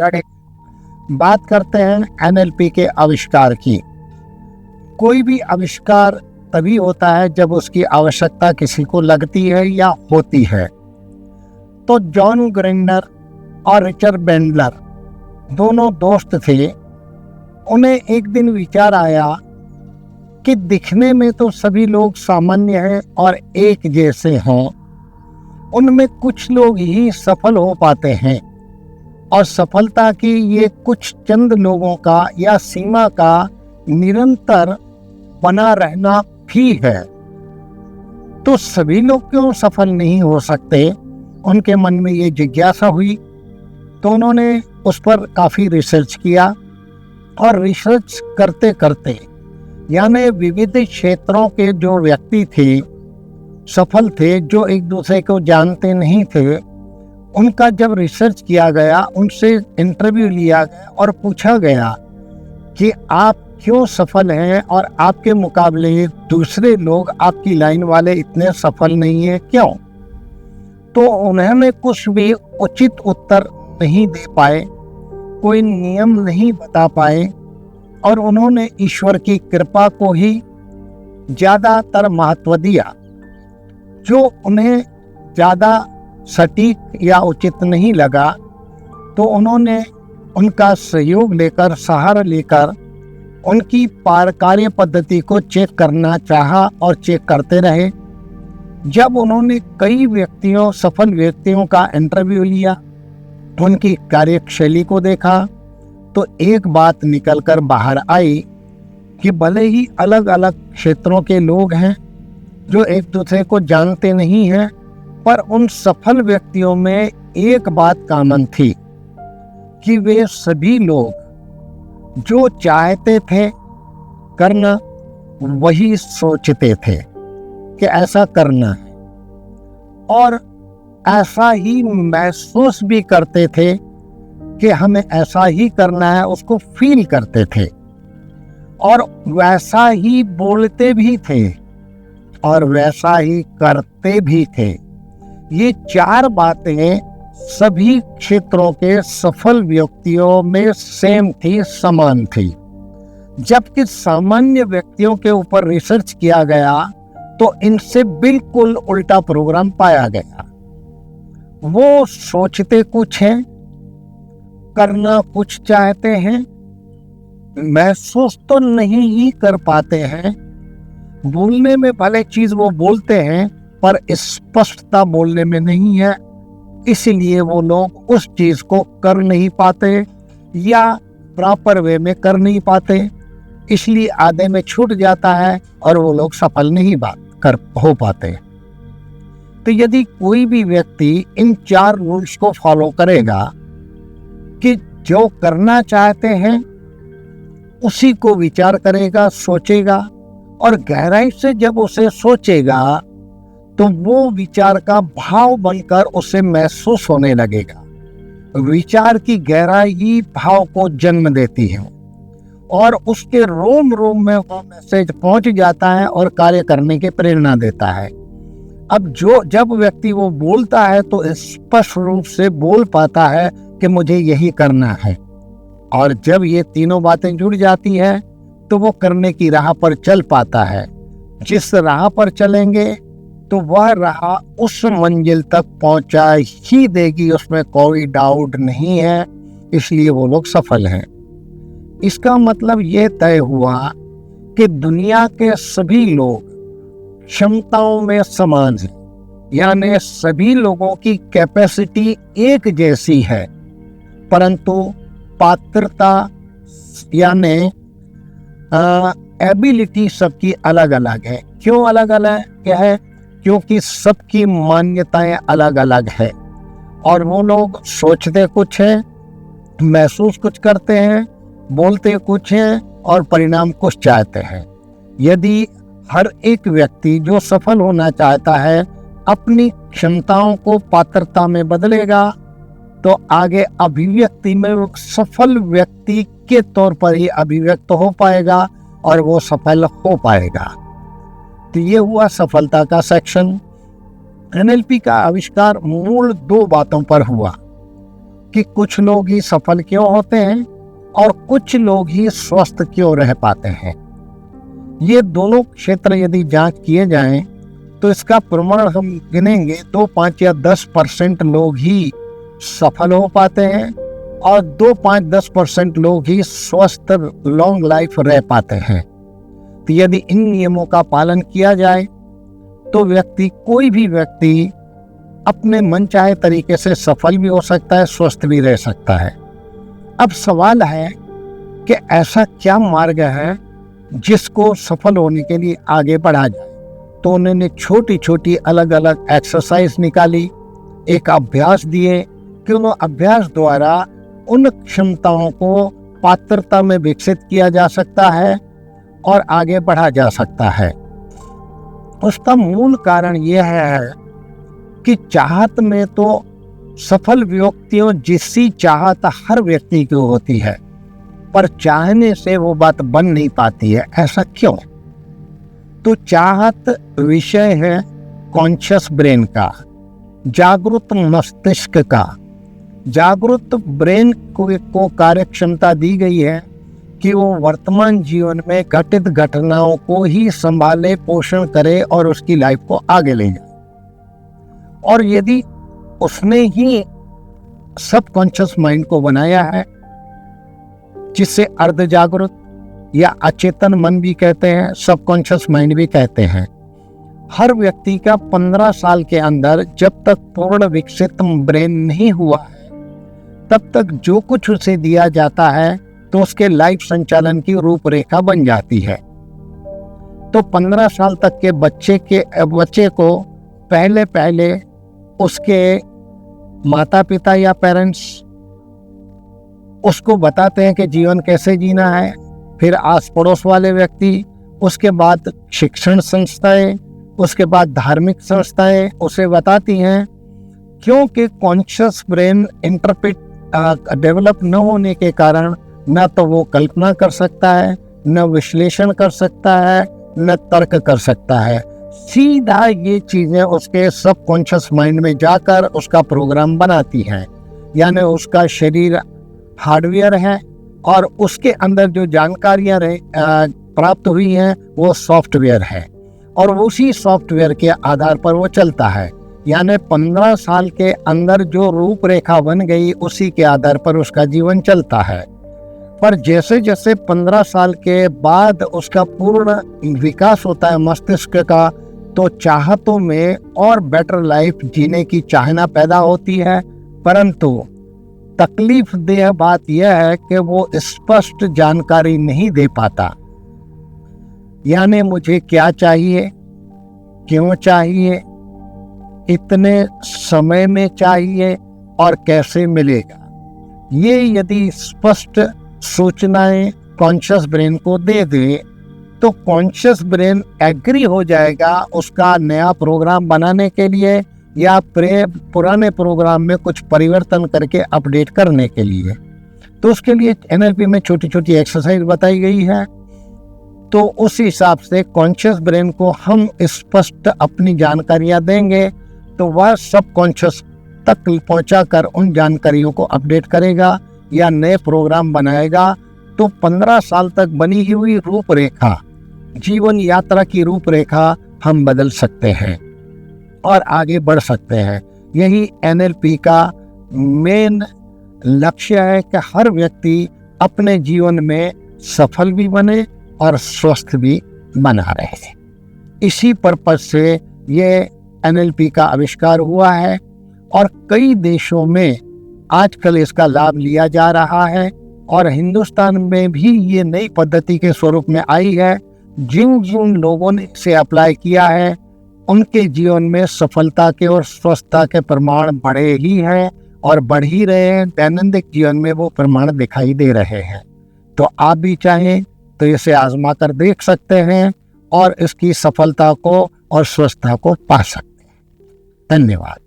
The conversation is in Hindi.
बात करते हैं एनएलपी के आविष्कार की। कोई भी आविष्कार तभी होता है जब उसकी आवश्यकता किसी को लगती है या होती है। तो जॉन ग्रिंडर और रिचर्ड बेंडलर दोनों दोस्त थे। उन्हें एक दिन विचार आया कि दिखने में तो सभी लोग सामान्य हैं और एक जैसे हैं, उनमें कुछ लोग ही सफल हो पाते हैं और सफलता की ये कुछ चंद लोगों का या सीमा का निरंतर बना रहना भी है। तो सभी लोग क्यों सफल नहीं हो सकते? उनके मन में ये जिज्ञासा हुई। तो उन्होंने उस पर काफ़ी रिसर्च किया और रिसर्च करते करते यानी विविध क्षेत्रों के जो व्यक्ति थे, सफल थे, जो एक दूसरे को जानते नहीं थे, उनका जब रिसर्च किया गया, उनसे इंटरव्यू लिया गया और पूछा गया कि आप क्यों सफल हैं और आपके मुकाबले दूसरे लोग, आपकी लाइन वाले इतने सफल नहीं हैं, क्यों? तो उन्होंने कुछ भी उचित उत्तर नहीं दे पाए, कोई नियम नहीं बता पाए और उन्होंने ईश्वर की कृपा को ही ज़्यादातर महत्व दिया, जो उन्हें ज़्यादा सटीक या उचित नहीं लगा। तो उन्होंने उनका सहयोग लेकर, सहारा लेकर उनकी कार्य पद्धति को चेक करना चाहा और चेक करते रहे। जब उन्होंने कई व्यक्तियों, सफल व्यक्तियों का इंटरव्यू लिया, उनकी कार्यशैली को देखा, तो एक बात निकलकर बाहर आई कि भले ही अलग अलग क्षेत्रों के लोग हैं जो एक दूसरे को जानते नहीं हैं, पर उन सफल व्यक्तियों में एक बात कॉमन थी कि वे सभी लोग जो चाहते थे करना वही सोचते थे कि ऐसा करना है और ऐसा ही महसूस भी करते थे कि हमें ऐसा ही करना है, उसको फील करते थे और वैसा ही बोलते भी थे और वैसा ही करते भी थे। ये चार बातें सभी क्षेत्रों के सफल व्यक्तियों में सेम थी, समान थी। जबकि सामान्य व्यक्तियों के ऊपर रिसर्च किया गया तो इनसे बिल्कुल उल्टा प्रोग्राम पाया गया। वो सोचते कुछ हैं, करना कुछ चाहते हैं, महसूस तो नहीं ही कर पाते हैं। बोलने में भले चीज वो बोलते हैं पर स्पष्टता बोलने में नहीं है, इसलिए वो लोग उस चीज को कर नहीं पाते या प्रॉपर वे में कर नहीं पाते, इसलिए आधे में छूट जाता है और वो लोग सफल नहीं हो पाते। तो यदि कोई भी व्यक्ति इन चार रूल्स को फॉलो करेगा कि जो करना चाहते हैं उसी को विचार करेगा, सोचेगा और गहराई से जब उसे सोचेगा तो वो विचार का भाव बनकर उसे महसूस होने लगेगा। विचार की गहराई ही भाव को जन्म देती है और उसके रोम रोम में वो मैसेज पहुंच जाता है और कार्य करने की प्रेरणा देता है। अब जब व्यक्ति वो बोलता है तो स्पष्ट रूप से बोल पाता है कि मुझे यही करना है, और जब ये तीनों बातें जुड़ जाती है तो वो करने की राह पर चल पाता है। जिस राह पर चलेंगे तो वह राह उस मंजिल तक पहुंचा ही देगी, उसमें कोई डाउट नहीं है, इसलिए वो लोग सफल हैं। इसका मतलब ये तय हुआ कि दुनिया के सभी लोग क्षमताओं में समान हैं, यानी सभी लोगों की कैपेसिटी एक जैसी है, परंतु पात्रता यानी एबिलिटी सबकी अलग अलग है। क्यों अलग अलग है? क्योंकि सबकी मान्यताएं अलग अलग है और वो लोग सोचते कुछ है, महसूस कुछ करते हैं, बोलते कुछ है और परिणाम कुछ चाहते हैं। यदि हर एक व्यक्ति जो सफल होना चाहता है अपनी क्षमताओं को पात्रता में बदलेगा तो आगे अभिव्यक्ति में वो सफल व्यक्ति के तौर पर ही अभिव्यक्त हो पाएगा और वो सफल हो पाएगा। तो ये हुआ सफलता का सेक्शन। एनएलपी का आविष्कार मूल दो बातों पर हुआ। कि कुछ लोग ही सफल क्यों होते हैं और कुछ लोग ही स्वस्थ क्यों रह पाते हैं। ये दोनों क्षेत्र यदि जांच किए जाएं तो इसका प्रमाण हम गिनेंगे तो 5 या 10% लोग ही सफल हो पाते हैं और 2-5-10% लोग ही स्वस्थ लॉन्ग लाइफ रह पाते हैं। तो यदि इन नियमों का पालन किया जाए तो कोई भी व्यक्ति अपने मनचाहे तरीके से सफल भी हो सकता है, स्वस्थ भी रह सकता है। अब सवाल है कि ऐसा क्या मार्ग है जिसको सफल होने के लिए आगे बढ़ा जाए। तो उन्होंने छोटी छोटी अलग अलग एक्सरसाइज निकाली, एक अभ्यास दिए कि उन अभ्यास द्वारा उन क्षमताओं को पात्रता में विकसित किया जा सकता है और आगे बढ़ा जा सकता है। उसका मूल कारण यह है कि चाहत में तो सफल व्यक्तियों जिसकी चाहत हर व्यक्ति की होती है, पर चाहने से वो बात बन नहीं पाती है। ऐसा क्यों? तो चाहत विषय है कॉन्शियस ब्रेन का, जागरूक मस्तिष्क का। जागरूक ब्रेन को कार्य क्षमता दी गई है कि वो वर्तमान जीवन में घटित घटनाओं को ही संभाले, पोषण करे और उसकी लाइफ को आगे ले जाए। और यदि उसने ही सबकॉन्शियस माइंड को बनाया है, जिसे अर्ध जागरूक या अचेतन मन भी कहते हैं, सबकॉन्शियस माइंड भी कहते हैं, हर व्यक्ति का 15 साल के अंदर जब तक पूर्ण विकसित ब्रेन नहीं हुआ है तब तक जो कुछ उसे दिया जाता है तो उसके लाइफ संचालन की रूपरेखा बन जाती है। तो 15 साल तक के बच्चे को पहले उसके माता पिता या पेरेंट्स उसको बताते हैं कि जीवन कैसे जीना है, फिर आस पड़ोस वाले व्यक्ति, उसके बाद शिक्षण संस्थाएं, उसके बाद धार्मिक संस्थाएं उसे बताती हैं। क्योंकि कॉन्शियस ब्रेन डेवलप न होने के कारण न तो वो कल्पना कर सकता है, न विश्लेषण कर सकता है, न तर्क कर सकता है। सीधा ये चीजें उसके सबकॉन्शियस माइंड में जाकर उसका प्रोग्राम बनाती हैं। यानी उसका शरीर हार्डवेयर है और उसके अंदर जो जानकारियां प्राप्त हुई हैं वो सॉफ्टवेयर है और उसी सॉफ्टवेयर के आधार पर वो चलता है। यानी 15 साल के अंदर जो रूपरेखा बन गई उसी के आधार पर उसका जीवन चलता है। पर जैसे जैसे 15 साल के बाद उसका पूर्ण विकास होता है मस्तिष्क का, तो चाहतों में और बेटर लाइफ जीने की चाहना पैदा होती है। परंतु तकलीफ देह बात यह है कि वो स्पष्ट जानकारी नहीं दे पाता। यानी मुझे क्या चाहिए, क्यों चाहिए, इतने समय में चाहिए और कैसे मिलेगा, ये यदि स्पष्ट सूचनाएं कॉन्शियस ब्रेन को दे दे तो कॉन्शियस ब्रेन एग्री हो जाएगा उसका नया प्रोग्राम बनाने के लिए या पुराने प्रोग्राम में कुछ परिवर्तन करके अपडेट करने के लिए। तो उसके लिए एनएलपी में छोटी छोटी एक्सरसाइज बताई गई है। तो उस हिसाब से कॉन्शियस ब्रेन को हम स्पष्ट अपनी जानकारियां देंगे तो वह सबकॉन्शियस तक पहुंचाकर उन जानकारियों को अपडेट करेगा या नए प्रोग्राम बनाएगा। तो 15 साल तक बनी हुई रूपरेखा, जीवन यात्रा की रूपरेखा हम बदल सकते हैं और आगे बढ़ सकते हैं। यही एनएलपी का मेन लक्ष्य है कि हर व्यक्ति अपने जीवन में सफल भी बने और स्वस्थ भी बना रहे। इसी पर्पज से ये एनएलपी का आविष्कार हुआ है और कई देशों में आजकल इसका लाभ लिया जा रहा है और हिंदुस्तान में भी ये नई पद्धति के स्वरूप में आई है। जिन जिन लोगों ने इसे अप्लाई किया है उनके जीवन में सफलता के और स्वस्थता के प्रमाण बढ़े ही हैं और बढ़ ही रहे हैं। दैनंदिन जीवन में वो प्रमाण दिखाई दे रहे हैं। तो आप भी चाहें तो इसे आजमा कर देख सकते हैं और इसकी सफलता को और स्वस्थता को पा सकते हैं। धन्यवाद।